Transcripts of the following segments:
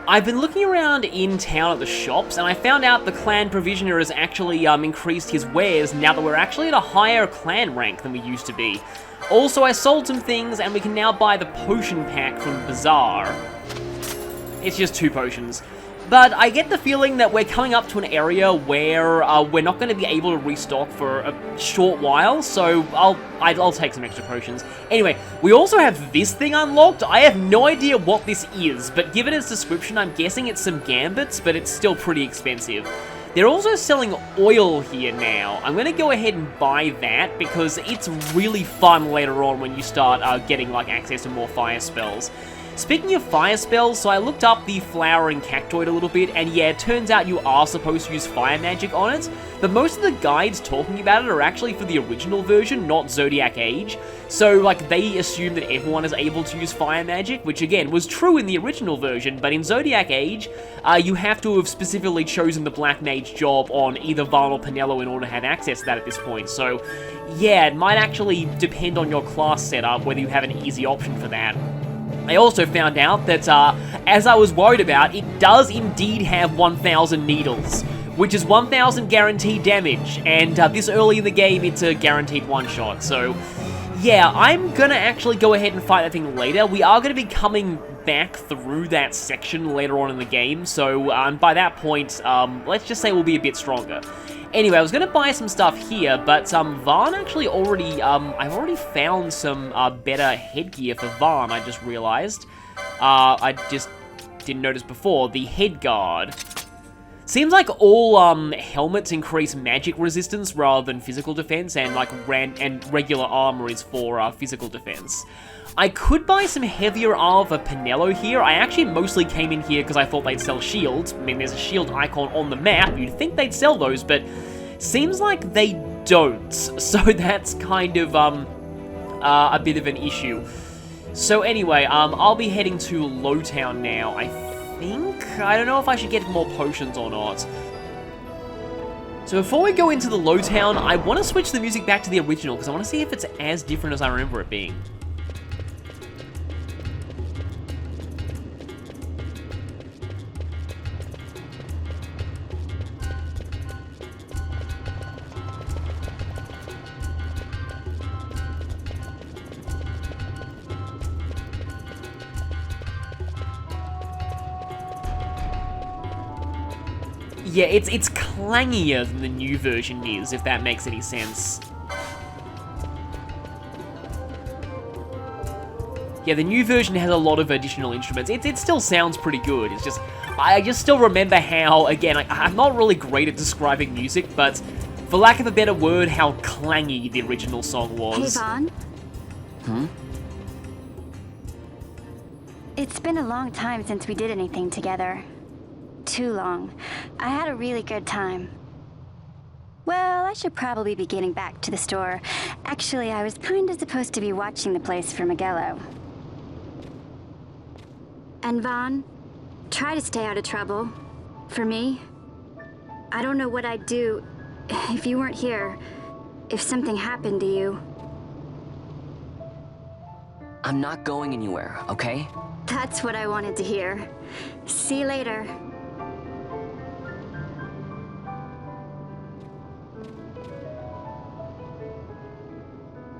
I've been looking around in town at the shops, and I found out the clan provisioner has actually increased his wares now that we're actually at a higher clan rank than we used to be. Also, I sold some things, and we can now buy the potion pack from the bazaar. It's just 2 potions. But I get the feeling that we're coming up to an area where we're not going to be able to restock for a short while, so I'll take some extra potions. Anyway, we also have this thing unlocked. I have no idea what this is, but given its description, I'm guessing it's some gambits, but it's still pretty expensive. They're also selling oil here now. I'm going to go ahead and buy that because it's really fun later on when you start getting like access to more fire spells. Speaking of fire spells, so I looked up the flowering cactoid a little bit, and yeah, it turns out you are supposed to use fire magic on it, but most of the guides talking about it are actually for the original version, not Zodiac Age, so like they assume that everyone is able to use fire magic, which again was true in the original version, but in Zodiac Age, you have to have specifically chosen the Black Mage job on either Vaan or Penelo in order to have access to that at this point, so yeah, it might actually depend on your class setup whether you have an easy option for that. I also found out that, as I was worried about, it does indeed have 1,000 needles, which is 1,000 guaranteed damage, and this early in the game, it's a guaranteed one-shot, so yeah, I'm gonna actually go ahead and fight that thing later. We are gonna be coming back through that section later on in the game, so by that point, let's just say we'll be a bit stronger. Anyway, I was going to buy some stuff here, but Vaan actually already, I've already found some better headgear for Vaan, I just realized. I just didn't notice before. The head guard. Seems like all helmets increase magic resistance rather than physical defense, and like regular armor is for physical defense. I could buy some heavier armor for Penelo here. I actually mostly came in here because I thought they'd sell shields. I mean, there's a shield icon on the map. You'd think they'd sell those, but seems like they don't. So that's kind of a bit of an issue. So anyway, I'll be heading to Lowtown now, I think. I don't know if I should get more potions or not. So before we go into the Lowtown, I want to switch the music back to the original because I want to see if it's as different as I remember it being. Yeah, it's clangier than the new version is, if that makes any sense. Yeah, the new version has a lot of additional instruments. It still sounds pretty good. It's just, I just still remember how, again, I'm not really great at describing music, but for lack of a better word, how clangy the original song was. Hey, Vaan. Hmm? It's been a long time since we did anything together. Too long. I had a really good time. Well, I should probably be getting back to the store. Actually, I was kinda supposed to be watching the place for Miguelo. And Vaan, try to stay out of trouble. For me. I don't know what I'd do if you weren't here. If something happened to you. I'm not going anywhere, okay? That's what I wanted to hear. See you later.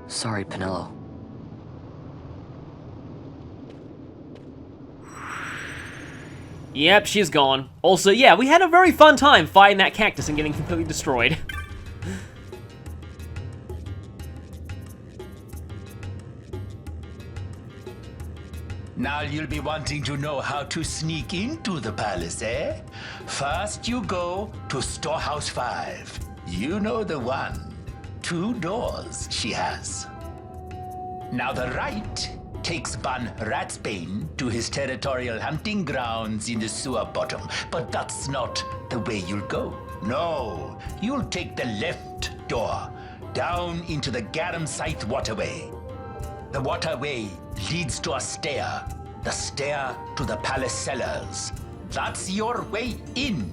Sorry, Penelo. Yep, she's gone. Also, yeah, we had a very fun time fighting that cactus and getting completely destroyed. Now you'll be wanting to know how to sneak into the palace, eh? First you go to Storehouse 5. You know the one. 2 doors she has. Now the right takes Ban Ratsbane to his territorial hunting grounds in the sewer bottom. But that's not the way you'll go. No, you'll take the left door down into the Garum Scythe waterway. The waterway leads to a stair. The stair to the palace cellars. That's your way in.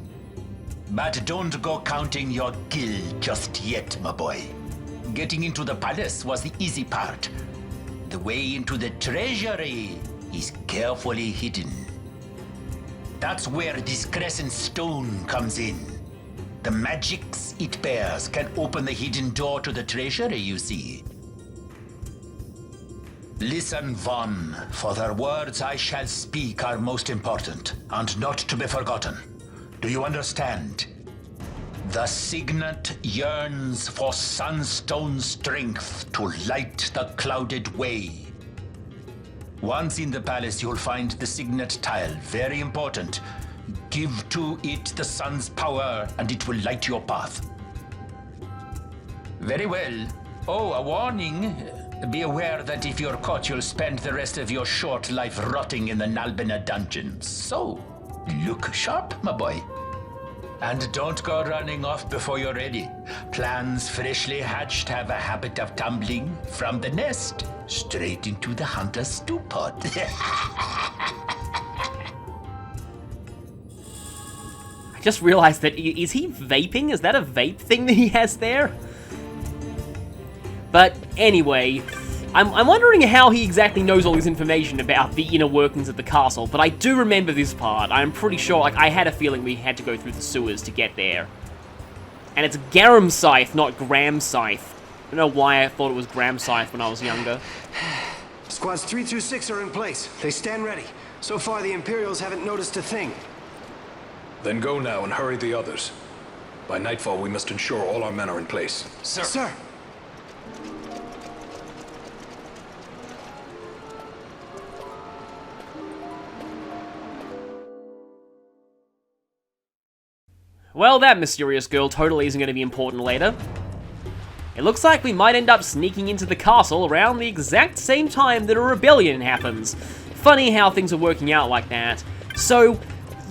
But don't go counting your gil just yet, my boy. Getting into the palace was the easy part. The way into the treasury is carefully hidden. That's where this crescent stone comes in. The magics it bears can open the hidden door to the treasury, you see. Listen, Vaan, for the words I shall speak are most important, and not to be forgotten. Do you understand? The signet yearns for sunstone strength to light the clouded way. Once in the palace, you'll find the signet tile. Very important. Give to it the sun's power, and it will light your path. Very well. Oh, a warning. Be aware that if you're caught, you'll spend the rest of your short life rotting in the Nalbina dungeons. So, look sharp, my boy. And don't go running off before you're ready. Plans freshly hatched have a habit of tumbling from the nest straight into the hunter's stew pot. I just realized that, is he vaping? Is that a vape thing that he has there? But anyway, I'm wondering how he exactly knows all this information about the inner workings of the castle, but I do remember this part. I'm pretty sure, like, I had a feeling we had to go through the sewers to get there. And it's Garum Scythe, not Gram Scythe. I don't know why I thought it was Gram Scythe when I was younger. Squads 3 through 6 are in place. They stand ready. So far, the Imperials haven't noticed a thing. Then go now and hurry the others. By nightfall, we must ensure all our men are in place. Sir. Sir. Well, that mysterious girl totally isn't going to be important later. It looks like we might end up sneaking into the castle around the exact same time that a rebellion happens. Funny how things are working out like that. So,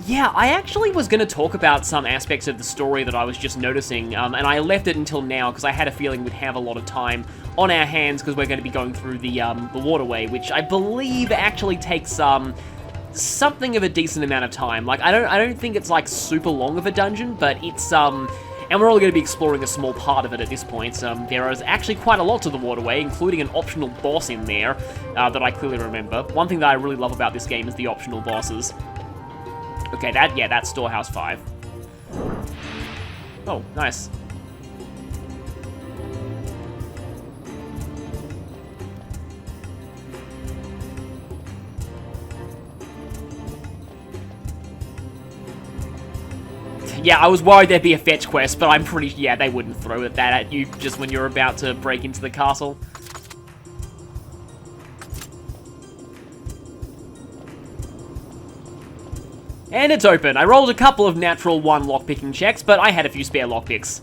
yeah, I actually was going to talk about some aspects of the story that I was just noticing, and I left it until now because I had a feeling we'd have a lot of time on our hands because we're going to be going through the waterway, which I believe actually takes something of a decent amount of time. Like, I don't think it's like super long of a dungeon, but it's and we're only going to be exploring a small part of it at this point. There is actually quite a lot to the waterway, including an optional boss in there that I clearly remember. One thing that I really love about this game is the optional bosses. Okay, that's Storehouse 5. Oh, nice. Yeah, I was worried there'd be a fetch quest, but I'm pretty... Yeah, they wouldn't throw that at you just when you're about to break into the castle. And it's open. I rolled a couple of natural 1 lockpicking checks, but I had a few spare lockpicks.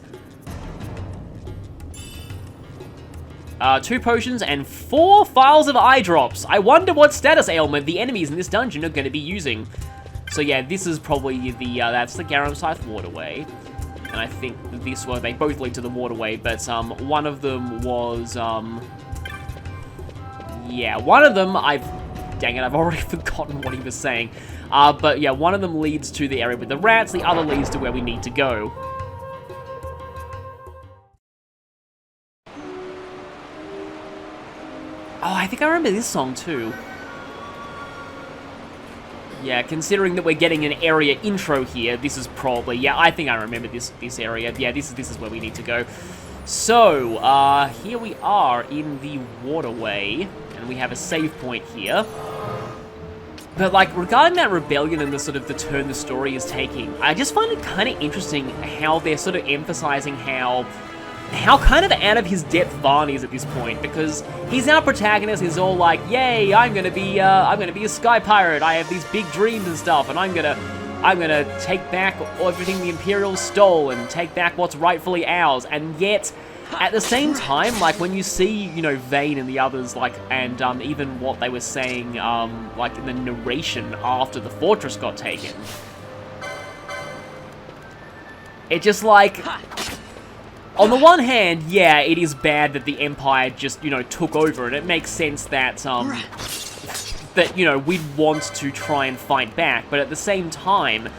2 potions and 4 files of eye drops. I wonder what status ailment the enemies in this dungeon are going to be using. So yeah, this is probably the, that's the Garum Scythe waterway. And I think this one, they both lead to the waterway, but one of them was, yeah, one of them, dang it, I've already forgotten what he was saying. But yeah, one of them leads to the area with the rats, the other leads to where we need to go. Oh, I think I remember this song too. Yeah, considering that we're getting an area intro here, this is probably... Yeah, I think I remember this area. Yeah, this is where we need to go. So, here we are in the waterway, and we have a save point here. But, like, regarding that rebellion and the sort of the turn the story is taking, I just find it kind of interesting how they're sort of emphasizing how kind of out of his depth Vaan is at this point, because he's our protagonist. He's all like, "Yay, I'm gonna be a sky pirate. I have these big dreams and stuff, and I'm gonna take back everything the Imperials stole and take back what's rightfully ours." And yet, at the same time, like when you see, you know, Vane and the others, like, and even what they were saying, like in the narration after the fortress got taken, it just like. On the one hand, yeah, it is bad that the Empire just, you know, took over, and it makes sense that, that, you know, we'd want to try and fight back, but at the same time,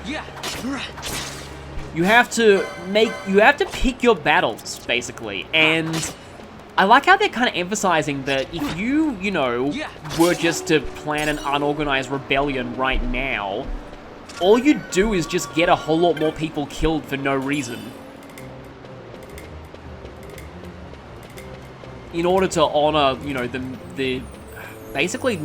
you have to pick your battles, basically, and I like how they're kind of emphasizing that if you know, were just to plan an unorganized rebellion right now, all you do is just get a whole lot more people killed for no reason. In order to honor, you know, the basically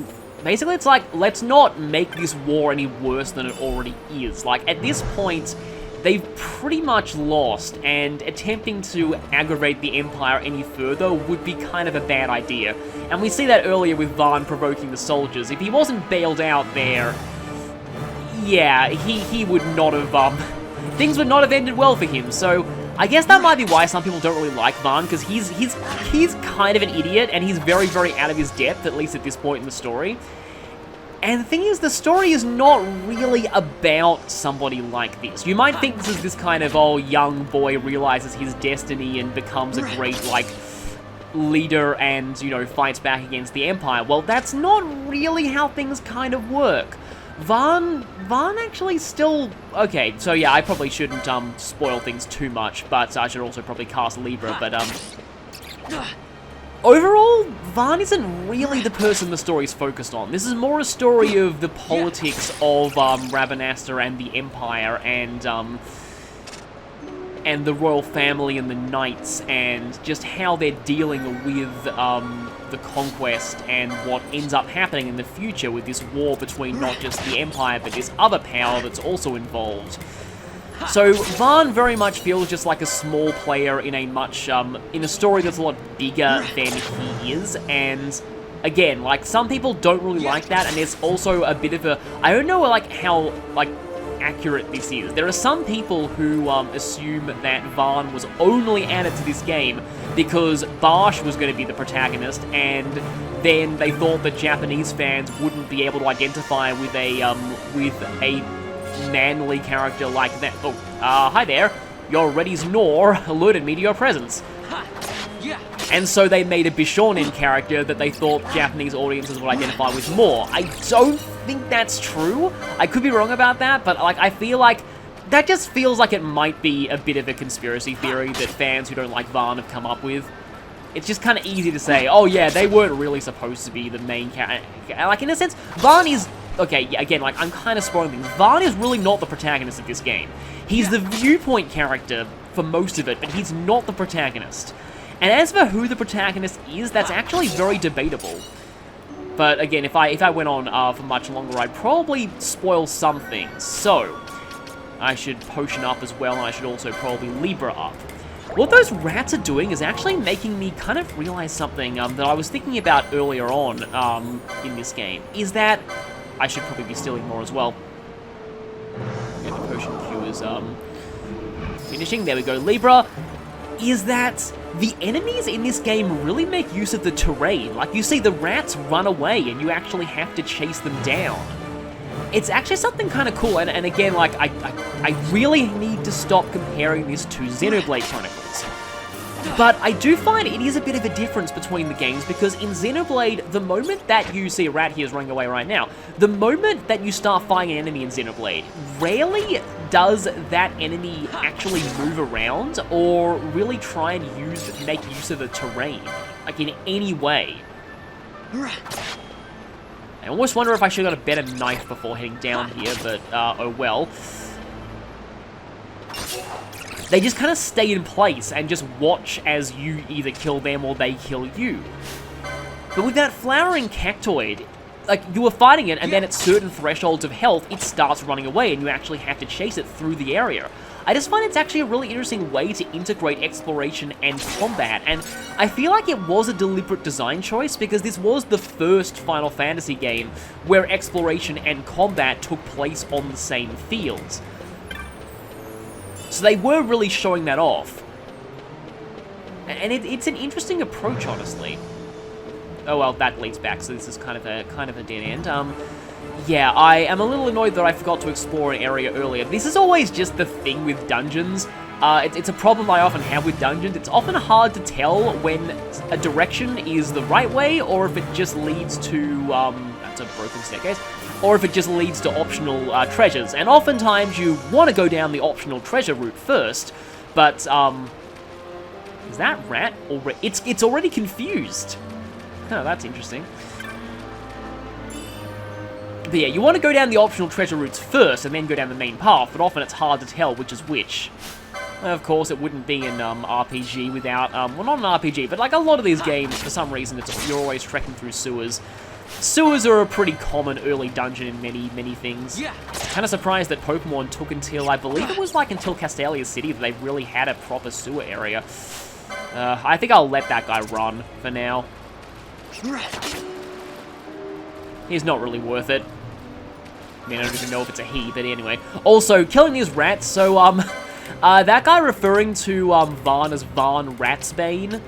it's like, let's not make this war any worse than it already is. Like, at this point, they've pretty much lost, and attempting to aggravate the Empire any further would be kind of a bad idea. And we see that earlier with Vaan provoking the soldiers. If he wasn't bailed out there, yeah, he would not have, things would not have ended well for him. So I guess that might be why some people don't really like Vaan, because he's kind of an idiot, and he's very, very out of his depth, at least at this point in the story. And the thing is, the story is not really about somebody like this. You might think this is this kind of, oh, young boy realizes his destiny and becomes a great, like, leader and, you know, fights back against the Empire. Well, that's not really how things kind of work. Vaan actually still... Okay, so yeah, I probably shouldn't spoil things too much, but I should also probably cast Libra, but overall, Vaan isn't really the person the story's focused on. This is more a story of the politics of Rabanastre and the Empire, and the royal family and the knights, and just how they're dealing with the conquest and what ends up happening in the future with this war between not just the Empire, but this other power that's also involved. So Vaan very much feels just like a small player in a much, in a story that's a lot bigger than he is, and again, like, some people don't really like that, and there's also a bit of a, I don't know, like, how, like, accurate this is. There are some people who assume that Vaan was only added to this game because Barsh was going to be the protagonist, and then they thought that Japanese fans wouldn't be able to identify with a manly character like that. Oh, hi there. Your Reddy's Nor alerted me to your presence. And so they made a Bishonen character that they thought Japanese audiences would identify with more. I don't think that's true. I could be wrong about that, but like, I feel like that just feels like it might be a bit of a conspiracy theory that fans who don't like Vaan have come up with. It's just kind of easy to say, oh yeah, they weren't really supposed to be the main character. Like, in a sense, Vaan is... Okay, yeah, again, like, I'm kind of spoiling things. Vaan is really not the protagonist of this game. He's the viewpoint character for most of it, but he's not the protagonist. And as for who the protagonist is, that's actually very debatable. But again, if I went on for much longer, I'd probably spoil some things. So, I should potion up as well, and I should also probably Libra up. What those rats are doing is actually making me kind of realize something that I was thinking about earlier on in this game, is that I should probably be stealing more as well. Yeah, the potion queue is finishing. There we go, Libra. Is that the enemies in this game really make use of the terrain. Like, you see the rats run away and you actually have to chase them down. It's actually something kind of cool, and again, like, I really need to stop comparing this to Xenoblade Chronicles. But I do find it is a bit of a difference between the games, because in Xenoblade, the moment that you see a rat here is running away right now, the moment that you start fighting an enemy in Xenoblade, rarely does that enemy actually move around or really try and make use of the terrain, like in any way. I almost wonder if I should have got a better knife before heading down here, but oh well. They just kind of stay in place and just watch as you either kill them or they kill you. But with that flowering cactoid, like, you were fighting it, and then at certain thresholds of health, it starts running away, and you actually have to chase it through the area. I just find it's actually a really interesting way to integrate exploration and combat, and I feel like it was a deliberate design choice, because this was the first Final Fantasy game where exploration and combat took place on the same fields. So they were really showing that off. And it's an interesting approach, honestly. Oh well, that leads back, so this is kind of a dead end. Yeah, I am a little annoyed that I forgot to explore an area earlier. This is always just the thing with dungeons. It's a problem I often have with dungeons. It's often hard to tell when a direction is the right way, or if it just leads to, that's a broken staircase, or if it just leads to optional treasures. And oftentimes you want to go down the optional treasure route first, but, is that rat already? It's already confused. Oh, that's interesting. But yeah, you want to go down the optional treasure routes first, and then go down the main path, but often it's hard to tell which is which. Of course, it wouldn't be an RPG without, well, not an RPG, but like a lot of these games, for some reason, you're always trekking through sewers. Sewers are a pretty common early dungeon in many things. Kind of surprised that Pokemon took until, I believe it was like until Castelia City that they really had a proper sewer area. I think I'll let that guy run for now. He's not really worth it. I mean, I don't even know if it's a he, but anyway. Also, killing these rats, so, that guy referring to, Vaan as Vaan Ratsbane.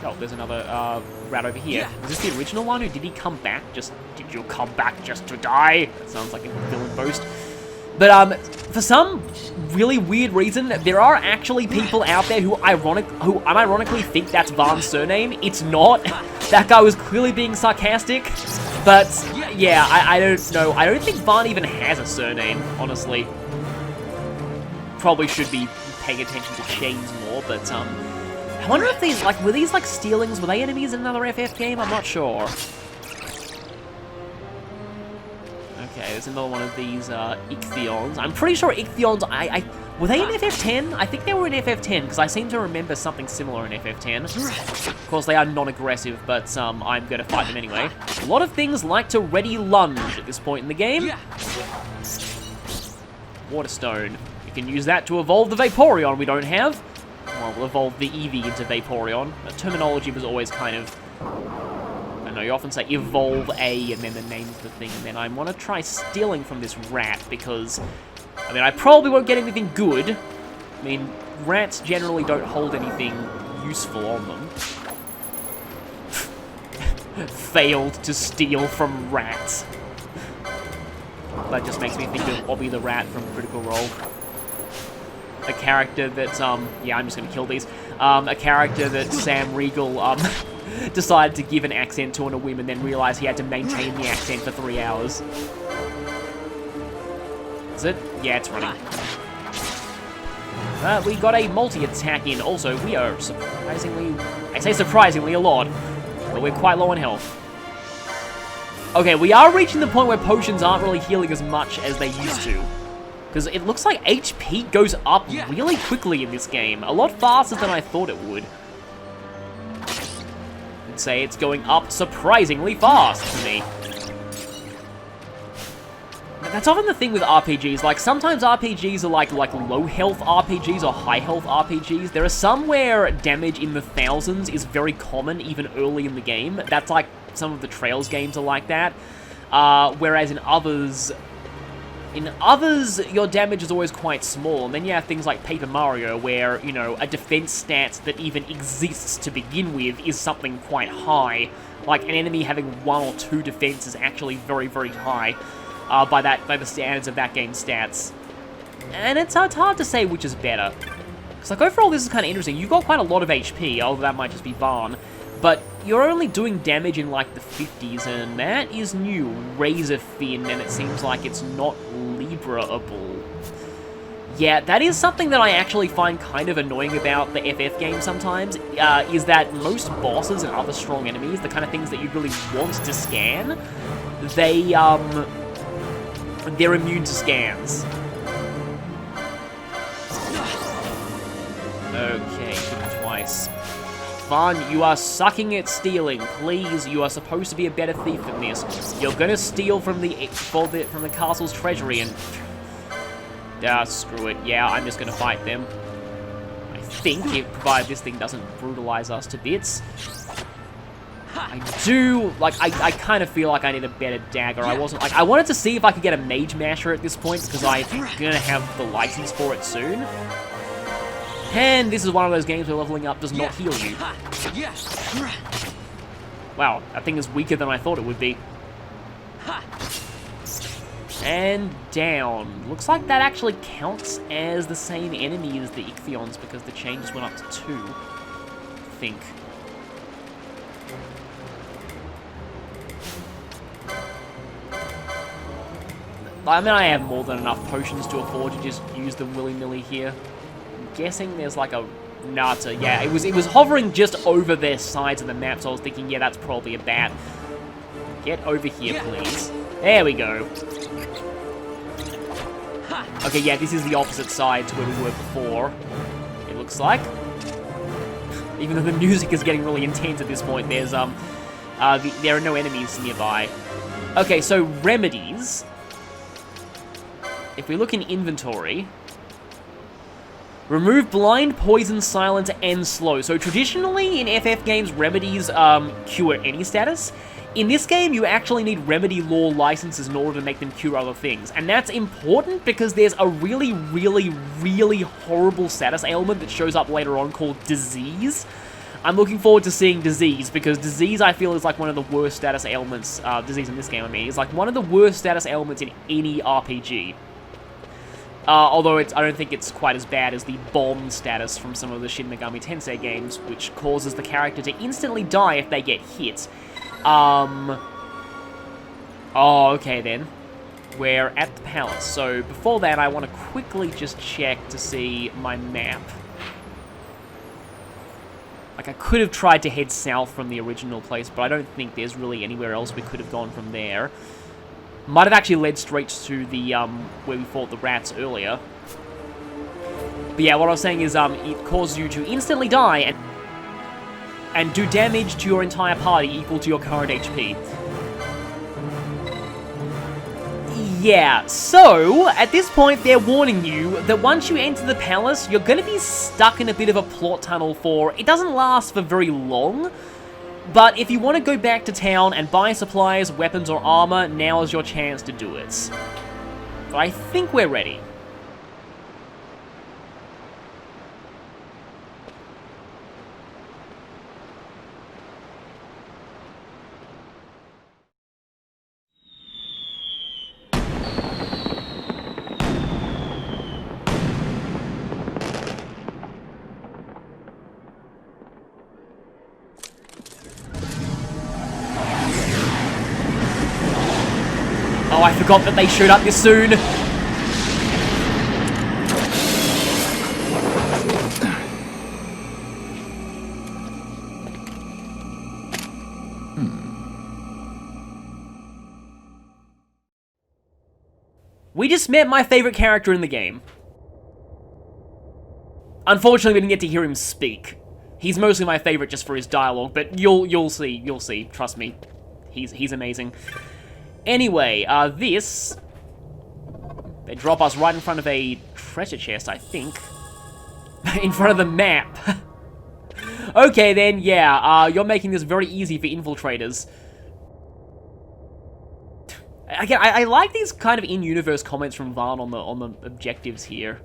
Oh, there's another, rat over here. Is this the original one, or did he come back did you come back just to die? That sounds like a villain boast. But, for some really weird reason, there are actually people out there who unironically think that's Vaan's surname. It's not. That guy was clearly being sarcastic. But, yeah, I don't know. I don't think Vaan even has a surname, honestly. Probably should be paying attention to chains more, but, I wonder if these, like, were these, like, stealings? Were they enemies in another FF game? I'm not sure. Okay, there's another one of these, Ichthyons. I'm pretty sure Ichthyons, were they in FF10? I think they were in FF10, because I seem to remember something similar in FF10. Of course, they are non-aggressive, but, I'm gonna fight them anyway. A lot of things like to ready lunge at this point in the game. Waterstone. You can use that to evolve the Vaporeon we don't have. Well, we'll evolve the Eevee into Vaporeon. The terminology was always kind of... I don't know, you often say evolve a and then the name of the thing, and then I want to try stealing from this rat because... I mean, I probably won't get anything good. I mean, rats generally don't hold anything useful on them. Failed to steal from rats. That just makes me think of Obby the Rat from Critical Role. A character that, yeah, I'm just gonna kill these. A character that Sam Riegel, decided to give an accent to on a whim and then realized he had to maintain the accent for 3 hours. Is it? Yeah, it's running. We got a multi-attack in. Also, we are surprisingly... I say surprisingly a lot, but we're quite low on health. Okay, we are reaching the point where potions aren't really healing as much as they used to. Because it looks like HP goes up really quickly in this game. A lot faster than I thought it would. I'd say it's going up surprisingly fast for me. That's often the thing with RPGs. Like, sometimes RPGs are like low health RPGs or high health RPGs. There are some where damage in the thousands is very common even early in the game. That's like some of the Trails games are like that. Whereas in others, your damage is always quite small, and then you have things like Paper Mario, where, you know, a defense stat that even exists to begin with is something quite high. Like, an enemy having 1 or 2 defense is actually very, very high by the standards of that game's stats. And it's hard to say which is better. Because, like, overall, this is kind of interesting. You've got quite a lot of HP, although that might just be Vaan. But you're only doing damage in, like, the 50s, and that is new. Razor Fin, and it seems like it's not Libra-able. Yeah, that is something that I actually find kind of annoying about the FF game sometimes, is that most bosses and other strong enemies, the kind of things that you really want to scan, they're immune to scans. Okay, hit him twice. Vaan, you are sucking at stealing. Please, you are supposed to be a better thief than this. You're gonna steal from the castle's treasury and... screw it. Yeah, I'm just gonna fight them. I think, provided this thing doesn't brutalize us to bits. I do, like, I kind of feel like I need a better dagger. I wanted to see if I could get a Mage Masher at this point, because I'm gonna have the license for it soon. And this is one of those games where leveling up does not heal you. Wow, that thing is weaker than I thought it would be. And down. Looks like that actually counts as the same enemy as the Ichthyons because the changes went up to 2, I think. I mean, I have more than enough potions to afford to just use them willy-nilly here. I'm guessing there's like a... Nata, yeah, it was hovering just over their sides of the map, so I was thinking, yeah, that's probably a bat. Get over here, please. There we go. Okay, yeah, this is the opposite side to where we were before, it looks like. Even though the music is getting really intense at this point, there's, there are no enemies nearby. Okay, so remedies. If we look in inventory... Remove blind, poison, silent, and slow. So traditionally in FF games, remedies cure any status. In this game, you actually need remedy lore licenses in order to make them cure other things. And that's important because there's a really, really, really horrible status ailment that shows up later on called disease. I'm looking forward to seeing disease, because disease I feel is like one of the worst status ailments, disease in this game I mean, is like one of the worst status ailments in any RPG. Although I don't think it's quite as bad as the bomb status from some of the Shin Megami Tensei games, which causes the character to instantly die if they get hit. Oh, okay then. We're at the palace. So before that, I want to quickly just check to see my map. Like, I could have tried to head south from the original place, but I don't think there's really anywhere else we could have gone from there. Might have actually led straight to the, where we fought the rats earlier. But yeah, what I was saying is, it causes you to instantly die and do damage to your entire party equal to your current HP. Yeah, so, at this point, they're warning you that once you enter the palace, you're gonna be stuck in a bit of a plot tunnel for... It doesn't last for very long, but if you want to go back to town and buy supplies, weapons, or armor, now is your chance to do it. But I think we're ready. Oh, I forgot that they showed up this soon. We just met my favorite character in the game. Unfortunately, we didn't get to hear him speak. He's mostly my favorite just for his dialogue, but you'll see, trust me. He's amazing. Anyway, this... They drop us right in front of a treasure chest, I think. In front of the map. Okay then, yeah, you're making this very easy for infiltrators. Again, I like these kind of in-universe comments from Vaan on the objectives here.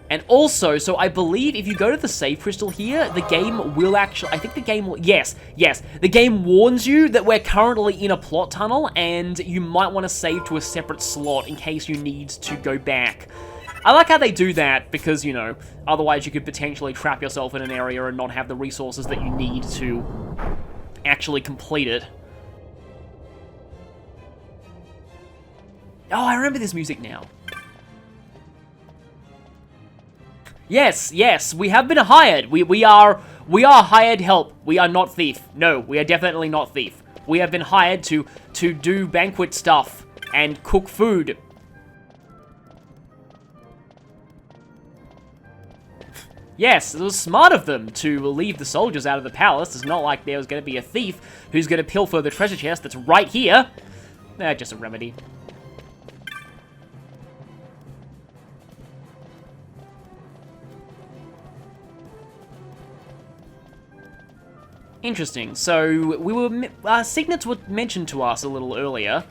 And also, so I believe if you go to the save crystal here, the game will actually... I think the game will... Yes. The game warns you that we're currently in a plot tunnel, and you might want to save to a separate slot in case you need to go back. I like how they do that, because, you know, otherwise you could potentially trap yourself in an area and not have the resources that you need to actually complete it. Oh, I remember this music now. Yes, we have been hired. We are hired help. We are not thief. No, we are definitely not thief. We have been hired to do banquet stuff and cook food. Yes, it was smart of them to leave the soldiers out of the palace. It's not like there was going to be a thief who's going to pilfer the treasure chest that's right here. Just a remedy. Interesting. So, we were... signets were mentioned to us a little earlier.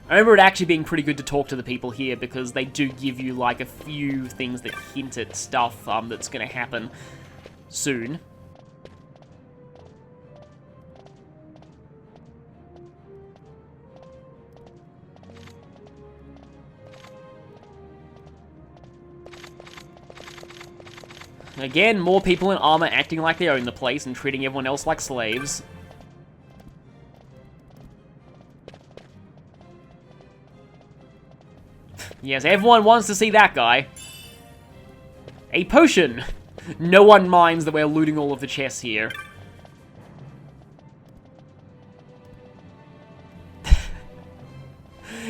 I remember it actually being pretty good to talk to the people here, because they do give you, like, a few things that hint at stuff that's gonna happen soon. Again, more people in armor acting like they own the place and treating everyone else like slaves. Yes, everyone wants to see that guy. A potion! No one minds that we're looting all of the chests here.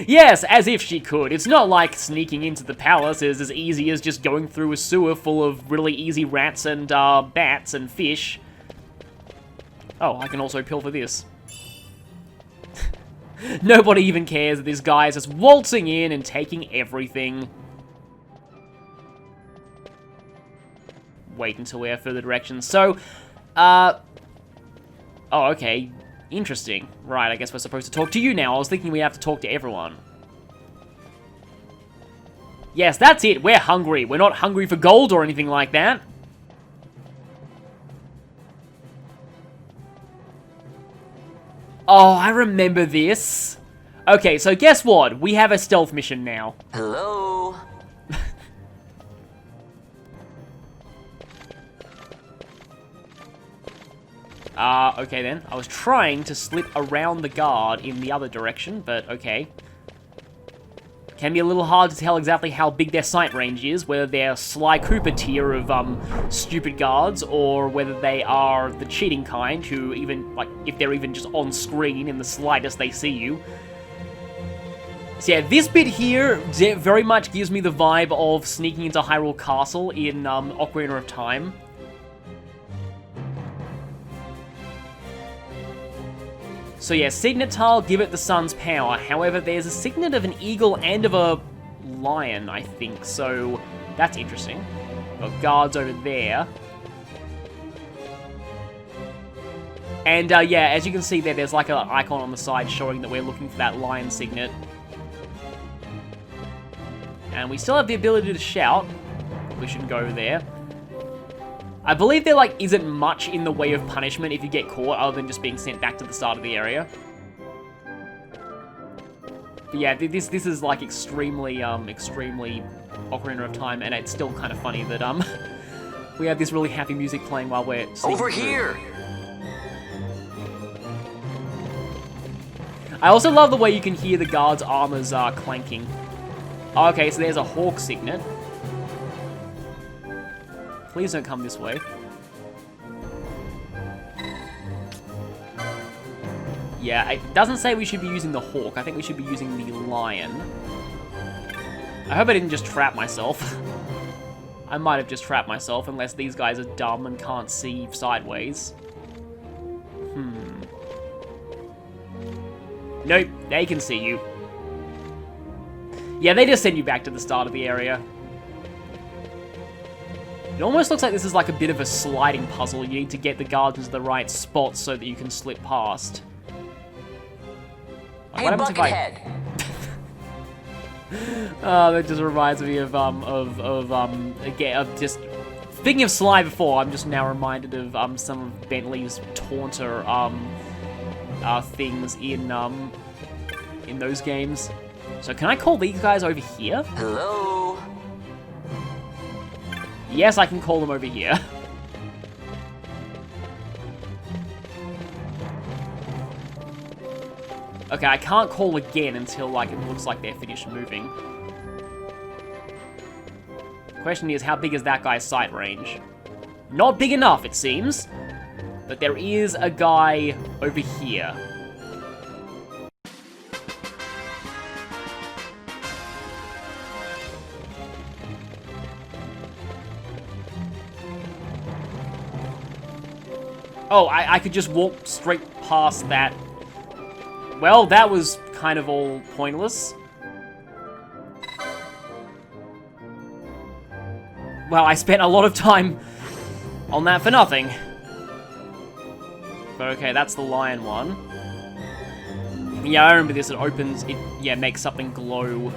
Yes, as if she could. It's not like sneaking into the palace is as easy as just going through a sewer full of really easy rats and bats and fish. Oh, I can also pilfer this. Nobody even cares that this guy is just waltzing in and taking everything. Wait until we have further directions. So, oh, okay. Interesting. Right, I guess we're supposed to talk to you now. I was thinking we have to talk to everyone. Yes, that's it. We're hungry. We're not hungry for gold or anything like that. Oh, I remember this. Okay, so guess what? We have a stealth mission now. Hello? Okay then. I was trying to slip around the guard in the other direction, but okay. Can be a little hard to tell exactly how big their sight range is, whether they're Sly Cooper tier of, stupid guards, or whether they are the cheating kind, who even, like, if they're even just on screen in the slightest they see you. So yeah, this bit here very much gives me the vibe of sneaking into Hyrule Castle in, Ocarina of Time. So yeah, Signet Tile, give it the sun's power. However, there's a signet of an eagle and of a lion, I think. So that's interesting. Got guards over there. And yeah, as you can see there, there's like an icon on the side showing that we're looking for that lion signet. And we still have the ability to shout. We shouldn't go over there. I believe there, like, isn't much in the way of punishment if you get caught, other than just being sent back to the start of the area. But yeah, this is, like, extremely Ocarina of Time, and it's still kind of funny that, we have this really happy music playing while we're sneaking Over through. here! I also love the way you can hear the guards' armors, clanking. Okay, so there's a hawk signet. Please don't come this way. Yeah, it doesn't say we should be using the hawk. I think we should be using the lion. I hope I didn't just trap myself. I might have just trapped myself, unless these guys are dumb and can't see sideways. Nope, they can see you. Yeah, they just send you back to the start of the area. It almost looks like this is like a bit of a sliding puzzle. You need to get the guards into the right spots so that you can slip past. Hey, what happens if I... Buckethead! That just reminds me of again, of just... Speaking of Sly before, I'm just now reminded of, some of Bentley's taunter, things in those games. So can I call these guys over here? Hello? Yes, I can call them over here. Okay, I can't call again until, like, it looks like they're finished moving. Question is, how big is that guy's sight range? Not big enough, it seems. But there is a guy over here. Oh, I could just walk straight past that. Well, that was kind of all pointless. Well, I spent a lot of time on that for nothing. But okay, that's the lion one. Yeah, I remember this. It opens, it, yeah, makes something glow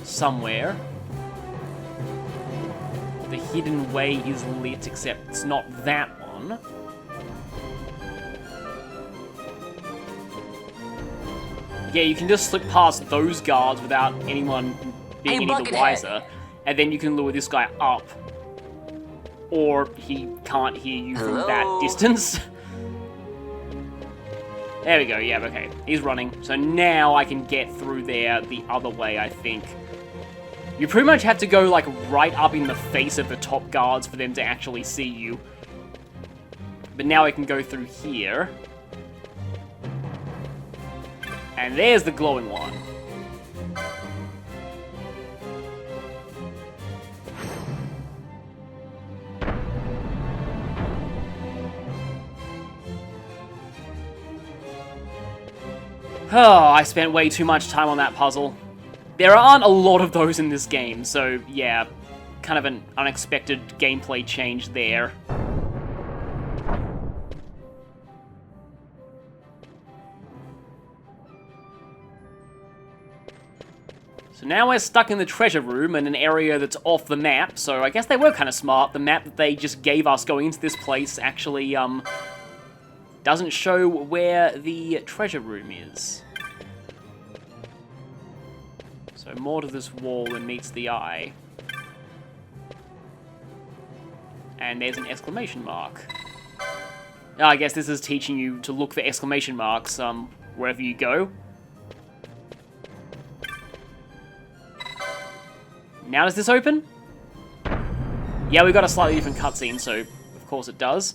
somewhere. The hidden way is lit, except it's not that one. Yeah, you can just slip past those guards without anyone being any the wiser. And then you can lure this guy up. Or he can't hear you from that distance. There we go, yeah, okay. He's running. So now I can get through there the other way, I think. You pretty much have to go, like, right up in the face of the top guards for them to actually see you. But now I can go through here. And there's the glowing one. Oh, I spent way too much time on that puzzle. There aren't a lot of those in this game, so yeah, kind of an unexpected gameplay change there. So now we're stuck in the treasure room in an area that's off the map, so I guess they were kind of smart. The map that they just gave us going into this place actually, doesn't show where the treasure room is. So more to this wall than meets the eye. And there's an exclamation mark. Oh, I guess this is teaching you to look for exclamation marks wherever you go. Now does this open? Yeah, we got a slightly different cutscene, so of course it does.